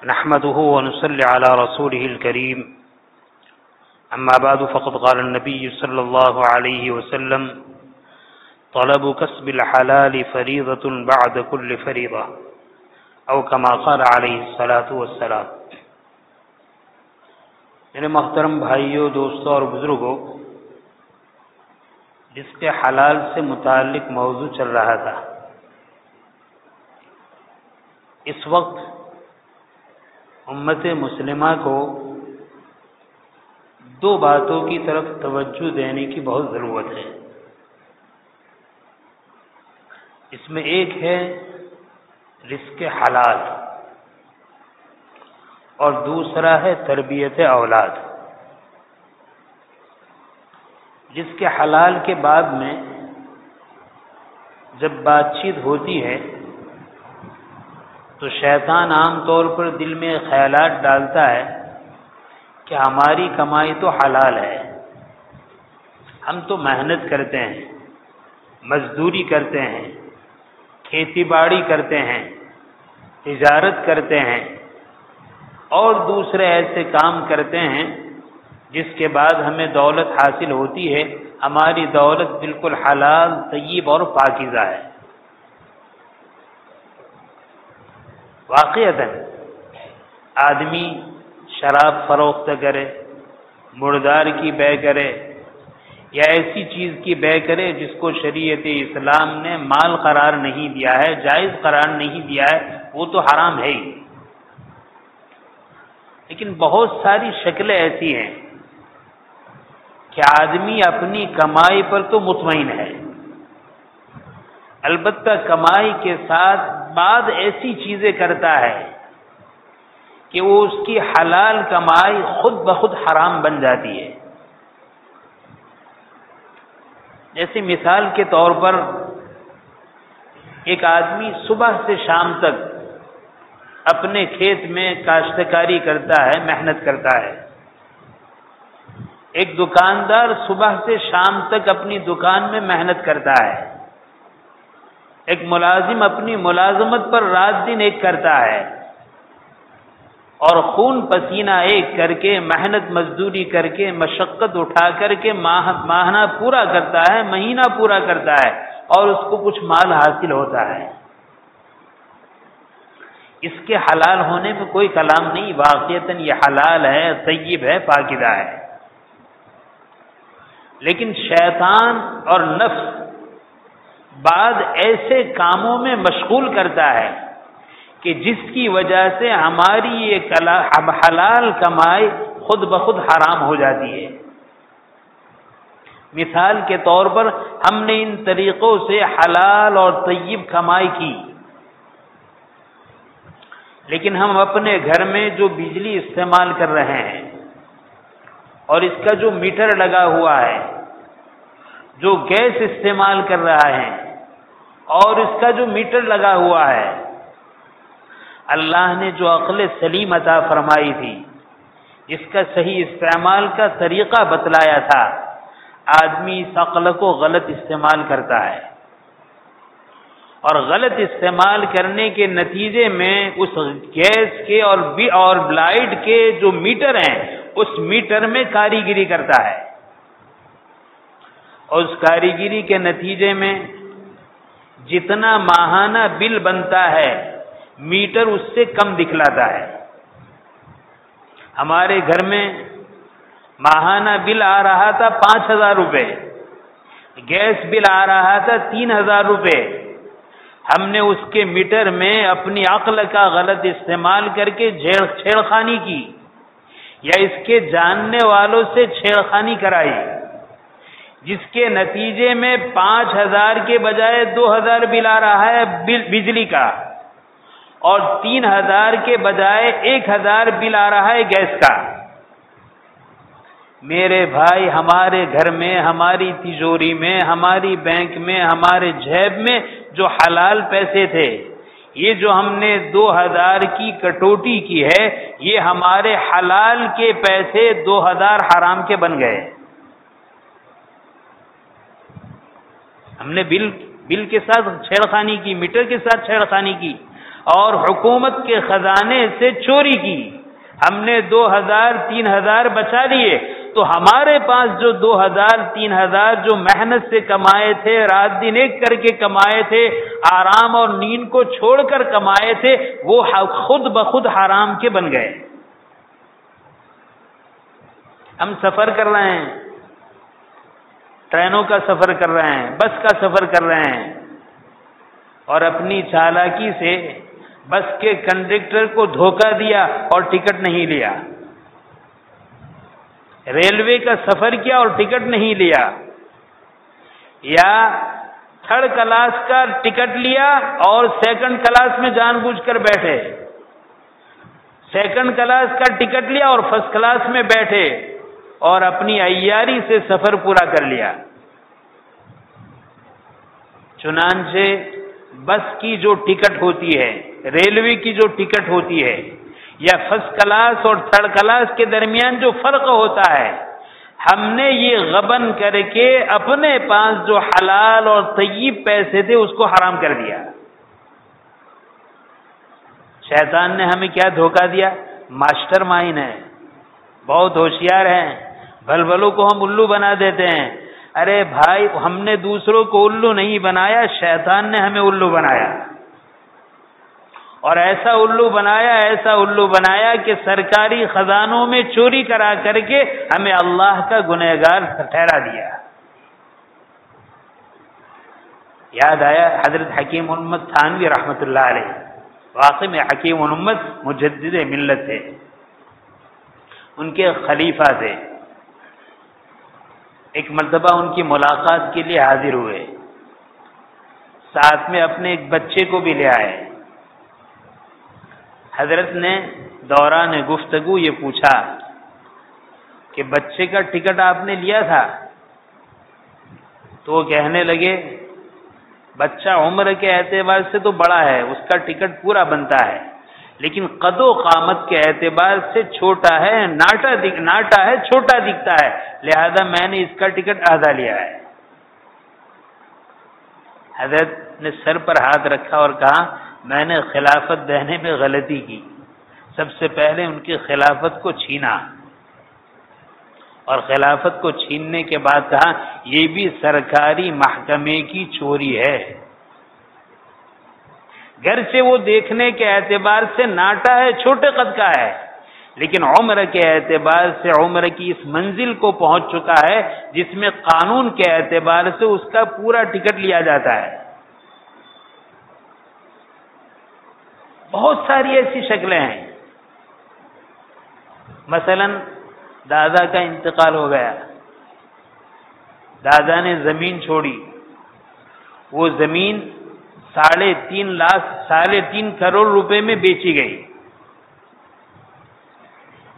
نحمده ونصلي على رسوله الكريم أما بعد فقد قال النبي صلى الله عليه وسلم طلب كسب الحلال فريضة بعد كل فريضة أو كما قال عليه الصلاة والسلام۔ میرے محترم بھائیوں، دوستوں اور بزرگوں، رزق حلال سے متعلق موضوع چل رہا تھا۔ اس وقت امت مسلمہ کو دو باتوں کی طرف توجہ دینے کی بہت ضرورت ہے۔ اس میں ایک ہے رزق حلال اور دوسرا ہے تربیت اولاد۔ رزق حلال کے بعد میں جب بات چیت ہوتی ہے تو شیطان عام طور پر دل میں خیالات ڈالتا ہے کہ ہماری کمائی تو حلال ہے، ہم تو محنت کرتے ہیں، مزدوری کرتے ہیں، کھیتی باڑی کرتے ہیں، تجارت کرتے ہیں اور دوسرے ایسے کام کرتے ہیں جس کے بعد ہمیں دولت حاصل ہوتی ہے۔ ہماری دولت بالکل حلال، طیب اور پاکیزہ ہے۔ واقعتاً آدمی شراب فروخت کرے، مردار کی بے کرے یا ایسی چیز کی بے کرے جس کو شریعت اسلام نے مال قرار نہیں دیا ہے، جائز قرار نہیں دیا ہے، وہ تو حرام ہے ہی۔ لیکن بہت ساری شکلیں ایسی ہیں کہ آدمی اپنی کمائی پر تو مطمئن ہے، البتہ کمائی کے ساتھ بعض ایسی چیزیں کرتا ہے کہ وہ اس کی حلال کمائی خود بخود حرام بن جاتی ہے۔ جیسے مثال کے طور پر ایک آدمی صبح سے شام تک اپنے کھیت میں کاشتکاری کرتا ہے، محنت کرتا ہے۔ ایک دکاندار صبح سے شام تک اپنی دکان میں محنت کرتا ہے۔ ایک ملازم اپنی ملازمت پر رات دن ایک کرتا ہے اور خون پسینہ ایک کر کے، محنت مزدوری کر کے، مشقت اٹھا کر کے ماہانہ پورا کرتا ہے، مہینہ پورا کرتا ہے اور اس کو کچھ مال حاصل ہوتا ہے۔ اس کے حلال ہونے میں کوئی کلام نہیں، واقعتاً یہ حلال ہے، طیب ہے، پاکیزہ ہے۔ لیکن شیطان اور نفس بعض ایسے کاموں میں مشغول کرتا ہے کہ جس کی وجہ سے ہماری یہ حلال کمائی خود بخود حرام ہو جاتی ہے۔ مثال کے طور پر ہم نے ان طریقوں سے حلال اور طیب کمائی کی، لیکن ہم اپنے گھر میں جو بجلی استعمال کر رہے ہیں اور اس کا جو میٹر لگا ہوا ہے، جو گیس استعمال کر رہا ہے اور اس کا جو میٹر لگا ہوا ہے، اللہ نے جو عقل سلیم عطا فرمائی تھی، جس کا صحیح استعمال کا طریقہ بتلایا تھا، آدمی اس عقل کو غلط استعمال کرتا ہے اور غلط استعمال کرنے کے نتیجے میں اس گیس کے اور لائٹ کے جو میٹر ہیں، اس میٹر میں کاریگری کرتا ہے اور اس کاریگری کے نتیجے میں جتنا ماہانہ بل بنتا ہے میٹر اس سے کم دکھلاتا ہے۔ ہمارے گھر میں ماہانہ بل آ رہا تھا 5,000 روپے، گیس بل آ رہا تھا 3,000 روپے۔ ہم نے اس کے میٹر میں اپنی عقل کا غلط استعمال کر کے چھیڑخانی کی یا اس کے جاننے والوں سے چھیڑخانی کرائی، جس کے نتیجے میں 5,000 کے بجائے 2,000 بل آ رہا ہے بجلی کا اور 3,000 کے بجائے 1,000 بل آ رہا ہے گیس کا۔ میرے بھائی، ہمارے گھر میں، ہماری تجوری میں، ہماری بینک میں، ہمارے جیب میں جو حلال پیسے تھے، یہ جو ہم نے 2,000 کی کٹوتی کی ہے، یہ ہمارے حلال کے پیسے 2,000 حرام کے بن گئے۔ ہم نے بل کے ساتھ چھیڑخانی کی، میٹر کے ساتھ چھیڑخانی کی اور حکومت کے خزانے سے چوری کی، ہم نے 2000-3000 بچا لیے، تو ہمارے پاس جو 2000-3000 جو محنت سے کمائے تھے، رات دن ایک کر کے کمائے تھے، آرام اور نیند کو چھوڑ کر کمائے تھے، وہ خود بخود حرام کے بن گئے۔ ہم سفر کر رہے ہیں، ٹرینوں کا سفر کر رہے ہیں، بس کا سفر کر رہے ہیں، اور اپنی چالاکی سے بس کے کنڈکٹر کو دھوکہ دیا اور ٹکٹ نہیں لیا، ریلوے کا سفر کیا اور ٹکٹ نہیں لیا، یا تھرڈ کلاس کا ٹکٹ لیا اور سیکنڈ کلاس میں جان بوجھ کر بیٹھے، سیکنڈ کلاس کا ٹکٹ لیا اور فرسٹ کلاس میں بیٹھے اور اپنی عیاری سے سفر پورا کر لیا۔ چنانچہ بس کی جو ٹکٹ ہوتی ہے، ریلوے کی جو ٹکٹ ہوتی ہے، یا فرسٹ کلاس اور تھرڈ کلاس کے درمیان جو فرق ہوتا ہے، ہم نے یہ غبن کر کے اپنے پاس جو حلال اور طیب پیسے تھے اس کو حرام کر دیا۔ شیطان نے ہمیں کیا دھوکہ دیا؟ ماسٹر مائنڈ ہے، بہت ہوشیار ہیں، بھلبلوں کو ہم الو بنا دیتے ہیں۔ ارے بھائی، ہم نے دوسروں کو الو نہیں بنایا، شیطان نے ہمیں الو بنایا، اور ایسا الو بنایا کہ سرکاری خزانوں میں چوری کرا کر کے ہمیں اللہ کا گنہگار ٹھہرا دیا۔ یاد آیا حضرت حکیم امت تھانوی رحمۃ اللہ علیہ، واقعی میں حکیم امت مجدد ملت تھے، ان کے خلیفہ تھے۔ ایک مرتبہ ان کی ملاقات کے لیے حاضر ہوئے، ساتھ میں اپنے ایک بچے کو بھی لے آئے۔ حضرت نے دوران گفتگو یہ پوچھا کہ بچے کا ٹکٹ آپ نے لیا تھا؟ تو وہ کہنے لگے بچہ عمر کے اعتبار سے تو بڑا ہے، اس کا ٹکٹ پورا بنتا ہے، لیکن قد و قامت کے اعتبار سے چھوٹا ہے، ناٹا ہے، چھوٹا دکھتا ہے، لہذا میں نے اس کا ٹکٹ آدھا لیا ہے۔ حضرت نے سر پر ہاتھ رکھا اور کہا میں نے خلافت دینے میں غلطی کی، سب سے پہلے ان کی خلافت کو چھینا، اور خلافت کو چھیننے کے بعد کہا یہ بھی سرکاری محکمے کی چوری ہے۔ گرچہ وہ دیکھنے کے اعتبار سے ناٹا ہے، چھوٹے قد کا ہے، لیکن عمر کے اعتبار سے عمر کی اس منزل کو پہنچ چکا ہے جس میں قانون کے اعتبار سے اس کا پورا ٹکٹ لیا جاتا ہے۔ بہت ساری ایسی شکلیں ہیں۔ مثلا دادا کا انتقال ہو گیا، دادا نے زمین چھوڑی، وہ زمین 3.5 کروڑ روپے میں بیچی گئی۔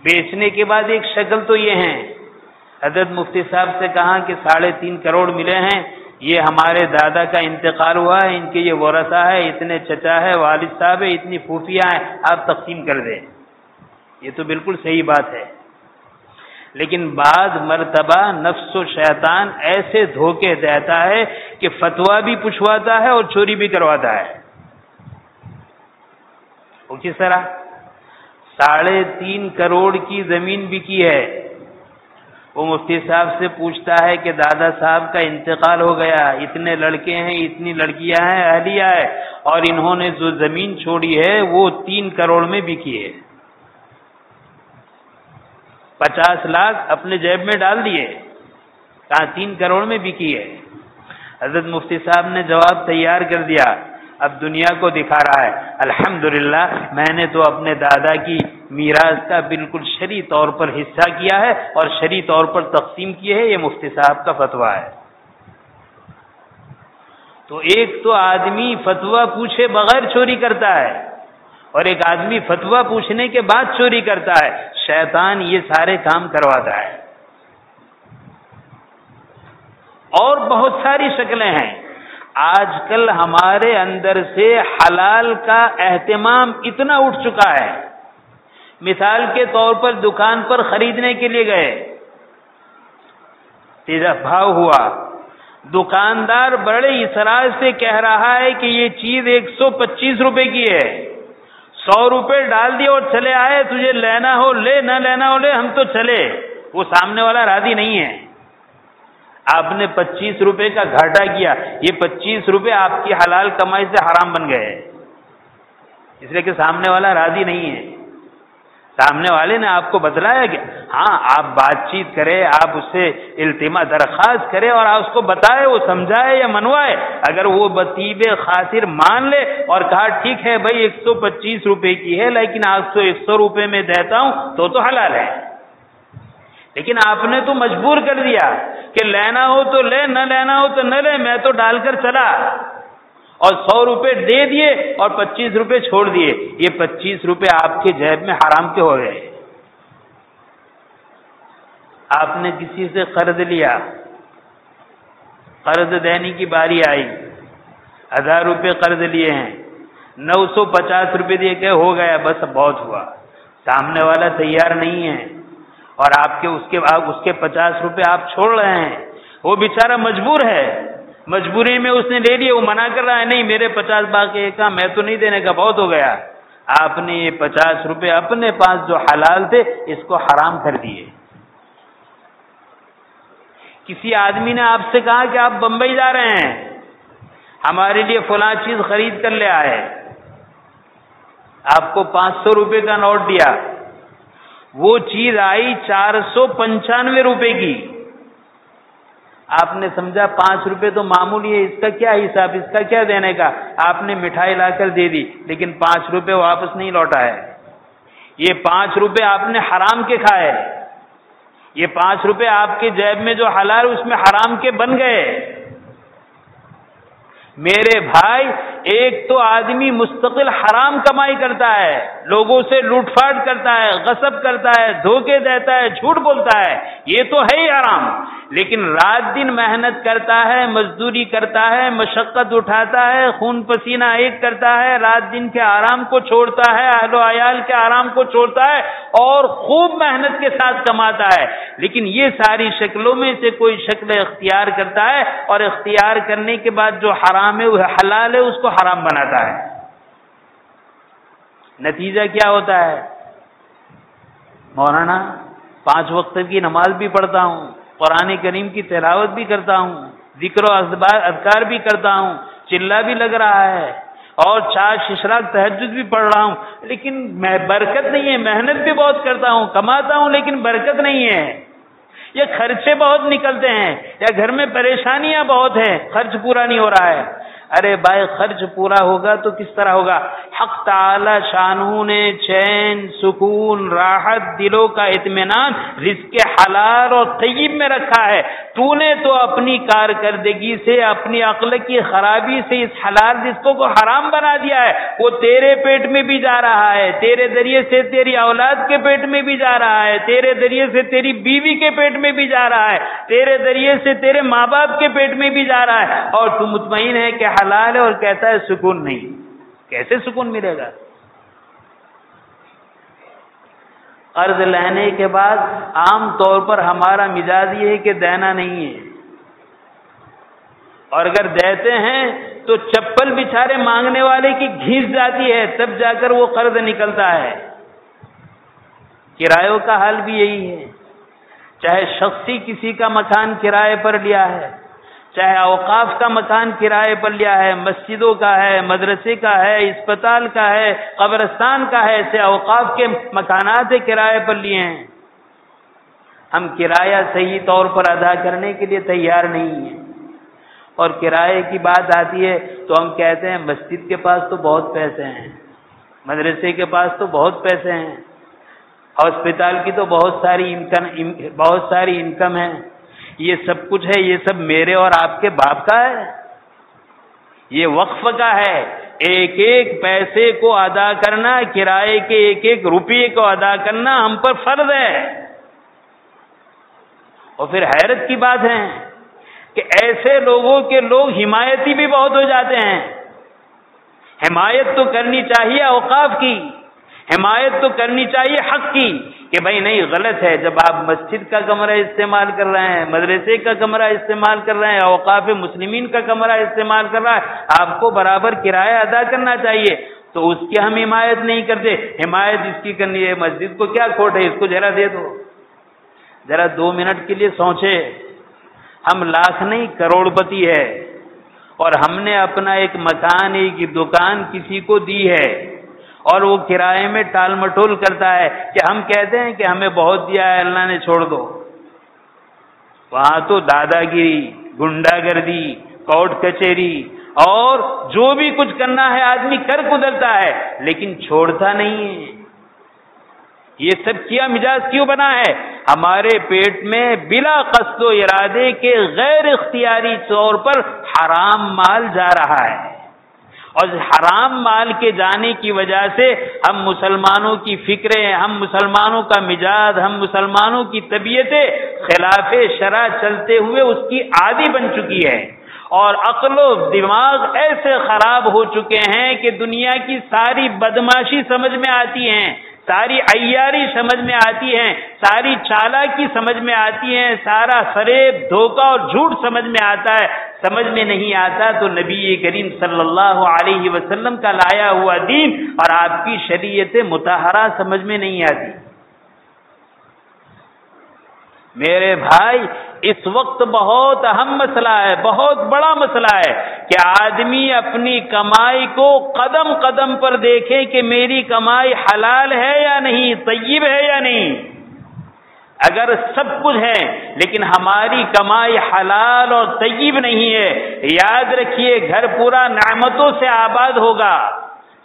بیچنے کے بعد ایک شکل تو یہ ہے، حضرت مفتی صاحب سے کہا کہ 3.5 کروڑ ملے ہیں، یہ ہمارے دادا کا انتقال ہوا ہے، ان کے یہ ورثہ ہے، اتنے چچا ہے، والد صاحب ہے، اتنی پھوپھیاں ہیں، آپ تقسیم کر دیں۔ یہ تو بالکل صحیح بات ہے، لیکن بعض مرتبہ نفس و شیطان ایسے دھوکے دیتا ہے کہ فتویٰ بھی پوچھواتا ہے اور چوری بھی کرواتا ہے۔ وہ کس طرح؟ 3.5 کروڑ کی زمین بکی ہے، وہ مفتی صاحب سے پوچھتا ہے کہ دادا صاحب کا انتقال ہو گیا، اتنے لڑکے ہیں، اتنی لڑکیاں ہیں، اہلیہ ہے، اور انہوں نے جو زمین چھوڑی ہے وہ 3 کروڑ میں بکی ہے۔ 50 لاکھ اپنے جیب میں ڈال دیے، کہاں 3 کروڑ میں بکی ہے۔ حضرت مفتی صاحب نے جواب تیار کر دیا، اب دنیا کو دکھا رہا ہے الحمدللہ میں نے تو اپنے دادا کی میراث کا بالکل شرعی طور پر حصہ کیا ہے اور شرعی طور پر تقسیم کی ہے، یہ مفتی صاحب کا فتویٰ ہے۔ تو ایک تو آدمی فتویٰ پوچھے بغیر چوری کرتا ہے، اور ایک آدمی فتویٰ پوچھنے کے بعد چوری کرتا ہے۔ شیطان یہ سارے کام کرواتا ہے۔ اور بہت ساری شکلیں ہیں۔ آج کل ہمارے اندر سے حلال کا اہتمام اتنا اٹھ چکا ہے، مثال کے طور پر دکان پر خریدنے کے لیے گئے، تیزا بھاؤ ہوا، دکاندار بڑے اصرار سے کہہ رہا ہے کہ یہ چیز 125 روپے کی ہے، 100 روپے ڈال دیے اور چلے آئے، تجھے لینا ہو لے، نہ لینا ہو لے، ہم تو چلے، وہ سامنے والا راضی نہیں ہے. آپ نے 25 روپے کا گھاٹا کیا، یہ 25 روپے آپ کی حلال کمائی سے حرام بن گئے، اس لیے کہ سامنے والا راضی نہیں ہے. سامنے والے نے آپ کو بتلایا کہ ہاں آپ بات چیت کرے، آپ اس سے التماس درخواست کرے اور آپ اس کو بتائے، وہ سمجھائے یا منوائے. اگر وہ بطیب خاطر مان لے اور کہا ٹھیک ہے بھائی 125 روپے کی ہے لیکن آپ کو 100 روپے میں دیتا ہوں تو حلال ہے. لیکن آپ نے تو مجبور کر دیا کہ لینا ہو تو لے، نہ لینا ہو تو نہ لے، میں تو ڈال کر چلا، اور 100 روپے دے دیے اور 25 روپے چھوڑ دیے. یہ 25 روپے آپ کے جیب میں حرام کے ہو گئے. آپ نے کسی سے قرض لیا، قرض دینے کی باری آئی، 1000 روپے قرض لیے ہیں، 950 روپے دیے کہ ہو گیا بس بہت ہوا. سامنے والا تیار نہیں ہے اور آپ کے اس کے 50 روپے آپ چھوڑ رہے ہیں. وہ بیچارہ مجبور ہے، مجبوری میں اس نے لے لیے، وہ منع کر رہا ہے نہیں میرے 50 باقی ہے، کہا میں تو نہیں دینے کا، بہت ہو گیا. آپ نے یہ 50 روپے اپنے پاس جو حلال تھے اس کو حرام کر دیے. کسی آدمی نے آپ سے کہا کہ آپ بمبئی جا رہے ہیں، ہمارے لیے فلاں چیز خرید کر لے آئے، آپ کو 500 روپے کا نوٹ دیا، وہ چیز آئی 495 روپے کی. آپ نے سمجھا 5 روپے تو معمولی ہے، اس کا کیا حساب، اس کا کیا دینے کا. آپ نے مٹھائی لا کر دے دی لیکن 5 روپے واپس نہیں لوٹا ہے. یہ 5 روپے آپ نے حرام کے کھائے، یہ 5 روپے آپ کے جیب میں جو حلال اس میں حرام کے بن گئے. میرے بھائی، ایک تو آدمی مستقل حرام کمائی کرتا ہے، لوگوں سے لوٹ پھاٹ کرتا ہے، غصب کرتا ہے، دھوکے دیتا ہے، جھوٹ بولتا ہے، یہ تو ہے ہی حرام. لیکن رات دن محنت کرتا ہے، مزدوری کرتا ہے، مشقت اٹھاتا ہے، خون پسینہ ایک کرتا ہے، رات دن کے آرام کو چھوڑتا ہے، اہل و عیال کے آرام کو چھوڑتا ہے اور خوب محنت کے ساتھ کماتا ہے. لیکن یہ ساری شکلوں میں سے کوئی شکل اختیار کرتا ہے اور اختیار کرنے کے بعد جو حرام ہے وہ حلال ہے اس کو حرام بناتا ہے. نتیجہ کیا ہوتا ہے؟ مولانا 5 وقت کی نماز بھی پڑھتا ہوں، قرآن کریم کی تلاوت بھی کرتا ہوں، ذکر و اذکار بھی کرتا ہوں، چلہ بھی لگ رہا ہے اور 4 اشراق تہجد بھی پڑھ رہا ہوں، لیکن میں برکت نہیں ہے. محنت بھی بہت کرتا ہوں، کماتا ہوں، لیکن برکت نہیں ہے. یا خرچے بہت نکلتے ہیں، یا گھر میں پریشانیاں بہت ہیں، خرچ پورا نہیں ہو رہا ہے. ارے بھائی خرچ پورا ہوگا تو کس طرح ہوگا؟ حق تعالی شانہ نے چین، سکون، راحت، دلوں کا اطمینان رزق حلال اور طیب میں رکھا ہے. تو نے تو اپنی کارکردگی سے، اپنی عقل کی خرابی سے اس حلال رزقوں کو حرام بنا دیا ہے. وہ تیرے پیٹ میں بھی جا رہا ہے، تیرے ذریعے سے تیری اولاد کے پیٹ میں بھی جا رہا ہے، تیرے ذریعے سے تیری بیوی کے پیٹ میں بھی جا رہا ہے، تیرے ذریعے سے تیرے ماں باپ کے پیٹ میں بھی جا رہا ہے، اور تو مطمئن ہے کہ حلال ہے اور کہتا ہے سکون نہیں. کیسے سکون ملے گا؟ قرض لینے کے بعد عام طور پر ہمارا مزاج یہ ہے کہ دینا نہیں ہے، اور اگر دیتے ہیں تو چپل بیچارے مانگنے والے کی گھس جاتی ہے، تب جا کر وہ قرض نکلتا ہے. کرایوں کا حال بھی یہی ہے، چاہے شخصی کسی کا مکان کرائے پر لیا ہے، چاہے اوقاف کا مکان کرائے پر لیا ہے، مسجدوں کا ہے، مدرسے کا ہے، اسپتال کا ہے، قبرستان کا ہے، ایسے اوقاف کے مکانات کرائے پر لیے ہیں. ہم کرایہ صحیح طور پر ادا کرنے کے لیے تیار نہیں ہیں، اور کرائے کی بات آتی ہے تو ہم کہتے ہیں مسجد کے پاس تو بہت پیسے ہیں، مدرسے کے پاس تو بہت پیسے ہیں، ہاسپٹل کی تو بہت ساری انکم ہے، یہ سب کچھ ہے، یہ سب میرے اور آپ کے باپ کا ہے، یہ وقف کا ہے. ایک ایک پیسے کو ادا کرنا، کرائے کے ایک ایک روپیے کو ادا کرنا ہم پر فرض ہے. اور پھر حیرت کی بات ہے کہ ایسے لوگوں کے لوگ حمایتی بھی بہت ہو جاتے ہیں. حمایت تو کرنی چاہیے اوقاف کی، حمایت تو کرنی چاہیے حق کی، کہ بھائی نہیں غلط ہے، جب آپ مسجد کا کمرہ استعمال کر رہے ہیں، مدرسے کا کمرہ استعمال کر رہے ہیں، اوقاف مسلمین کا کمرہ استعمال کر رہا ہے، آپ کو برابر کرایہ ادا کرنا چاہیے. تو اس کی ہم حمایت نہیں کرتے، حمایت اس کی کرنی ہے، مسجد کو کیا کھوٹ ہے، اس کو ذرا دے دو۔ ذرا 2 منٹ کے لیے سوچے، ہم لاکھ نہیں کروڑ پتی ہے، اور ہم نے اپنا ایک مکان، ایک دکان کسی کو دی ہے، اور وہ کرائے میں ٹال مٹول کرتا ہے کہ ہم کہتے ہیں کہ ہمیں بہت دیا ہے اللہ نے چھوڑ دو۔ وہاں تو دادا گیری، گنڈا گردی، کورٹ کچہری اور جو بھی کچھ کرنا ہے آدمی کر گزرتا ہے، لیکن چھوڑتا نہیں ہے۔ یہ سب کیا مزاج کیوں بنا ہے؟ ہمارے پیٹ میں بلا قصد و ارادے کے غیر اختیاری طور پر حرام مال جا رہا ہے، اور حرام مال کے جانے کی وجہ سے ہم مسلمانوں کی فکریں، ہم مسلمانوں کا مزاج، ہم مسلمانوں کی طبیعتیں خلاف شرع چلتے ہوئے اس کی عادی بن چکی ہے، اور عقل و دماغ ایسے خراب ہو چکے ہیں کہ دنیا کی ساری بدماشی سمجھ میں آتی ہیں، ساری عیاری سمجھ میں آتی ہیں، ساری چالاکی سمجھ میں آتی ہیں، سارا فریب، دھوکہ اور جھوٹ سمجھ میں آتا ہے۔ سمجھ میں نہیں آتا تو نبی کریم صلی اللہ علیہ وسلم کا لایا ہوا دین اور آپ کی شریعت مطہرہ سمجھ میں نہیں آتی۔ میرے بھائی، اس وقت بہت اہم مسئلہ ہے، بہت بڑا مسئلہ ہے کہ آدمی اپنی کمائی کو قدم قدم پر دیکھے کہ میری کمائی حلال ہے یا نہیں، طیب ہے یا نہیں۔ اگر سب کچھ ہے لیکن ہماری کمائی حلال اور طیب نہیں ہے، یاد رکھیے گھر پورا نعمتوں سے آباد ہوگا،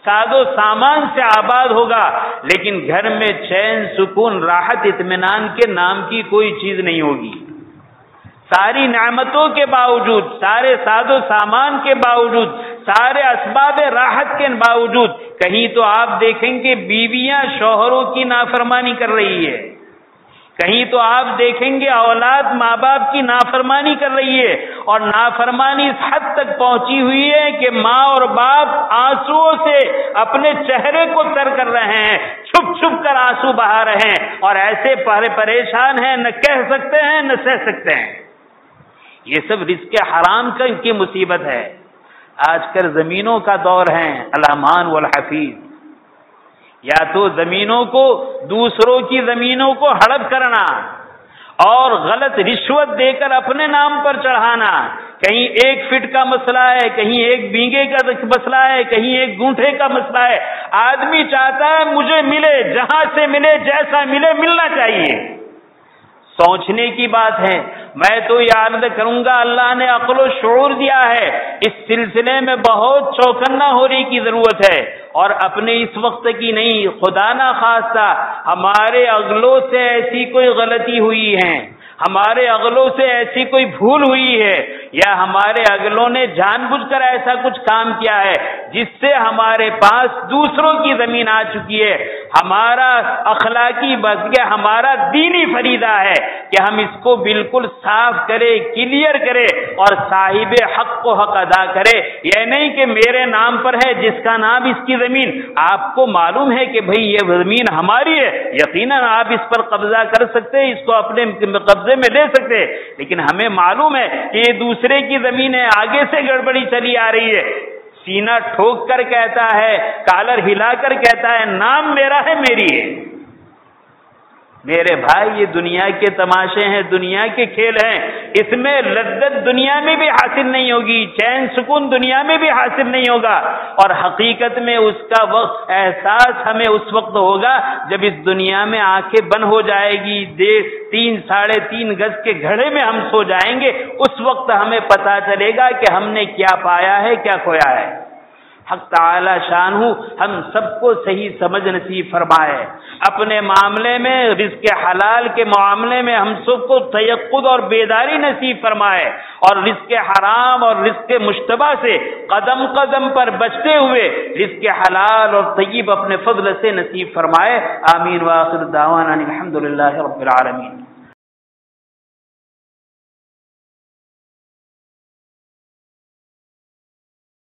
ساز و سامان سے آباد ہوگا، لیکن گھر میں چین، سکون، راحت، اطمینان کے نام کی کوئی چیز نہیں ہوگی۔ ساری نعمتوں کے باوجود، سارے ساز و سامان کے باوجود، سارے اسباب راحت کے باوجود، کہیں تو آپ دیکھیں گے بیویاں شوہروں کی نافرمانی کر رہی ہے، کہیں تو آپ دیکھیں گے اولاد ماں باپ کی نافرمانی کر رہی ہے، اور نافرمانی اس حد تک پہنچی ہوئی ہے کہ ماں اور باپ آنسوؤں سے اپنے چہرے کو تر کر رہے ہیں، چھپ چھپ کر آنسو بہا رہے ہیں، اور ایسے پریشان ہیں، نہ کہہ سکتے ہیں نہ سہ سکتے ہیں۔ یہ سب رزق حرام کی مصیبت ہے۔ آج کل زمینوں کا دور ہے، الامان والحفیظ، یا تو زمینوں کو، دوسروں کی زمینوں کو ہڑپ کرنا اور غلط رشوت دے کر اپنے نام پر چڑھانا، کہیں 1 فٹ کا مسئلہ ہے، کہیں 1 بیگھے کا مسئلہ ہے، کہیں 1 گونٹھے کا مسئلہ ہے، آدمی چاہتا ہے مجھے ملے، جہاں سے ملے، جیسا ملے، ملنا چاہیے۔ سوچنے کی بات ہے۔ میں تو یہ عرض کروں گا، اللہ نے عقل و شعور دیا ہے، اس سلسلے میں بہت چوکنا ہونے کی ضرورت ہے، اور اپنے اس وقت کی نہیں، خدا نہ خواستہ ہمارے اگلوں سے ایسی کوئی غلطی ہوئی ہے، ہمارے اگلوں سے ایسی کوئی بھول ہوئی ہے، یا ہمارے اگلوں نے جان بوجھ کر ایسا کچھ کام کیا ہے جس سے ہمارے پاس دوسروں کی زمین آ چکی ہے، ہمارا اخلاقی بلکہ ہمارا دینی فریضہ ہے کہ ہم اس کو بالکل صاف کرے، کلیئر کرے، اور صاحب حق کو حق ادا کرے۔ یہ نہیں کہ میرے نام پر ہے، جس کا نام اس کی زمین، آپ کو معلوم ہے کہ بھئی یہ زمین ہماری ہے، یقیناً آپ اس پر قبضہ کر سکتے ہیں، اس کو اپنے قبضے میں لے سکتے، لیکن ہمیں معلوم ہے کہ یہ دوسرے کی زمین ہے، آگے سے گڑبڑی چلی آ رہی ہے۔ سینہ ٹھوک کر کہتا ہے، کالر ہلا کر کہتا ہے نام میرا ہے، میری ہے۔ میرے بھائی، یہ دنیا کے تماشے ہیں، دنیا کے کھیل ہیں، اس میں لذت دنیا میں بھی حاصل نہیں ہوگی، چین سکون دنیا میں بھی حاصل نہیں ہوگا، اور حقیقت میں اس کا وقت احساس ہمیں اس وقت ہوگا جب اس دنیا میں آنکھیں بند ہو جائے گی، 3 ساڑھے 3 گز کے گھڑے میں ہم سو جائیں گے، اس وقت ہمیں پتا چلے گا کہ ہم نے کیا پایا ہے، کیا کھویا ہے۔ حق تعالی شانہ ہم سب کو صحیح سمجھ نصیب فرمائے، اپنے معاملے میں، رزق حلال کے معاملے میں ہم سب کو تیقظ اور بیداری نصیب فرمائے، اور رزق حرام اور رزق مشتبہ سے قدم قدم پر بچتے ہوئے رزق حلال اور طیب اپنے فضل سے نصیب فرمائے۔ آمین، وآخر دعوانا الحمدللہ رب العالمین۔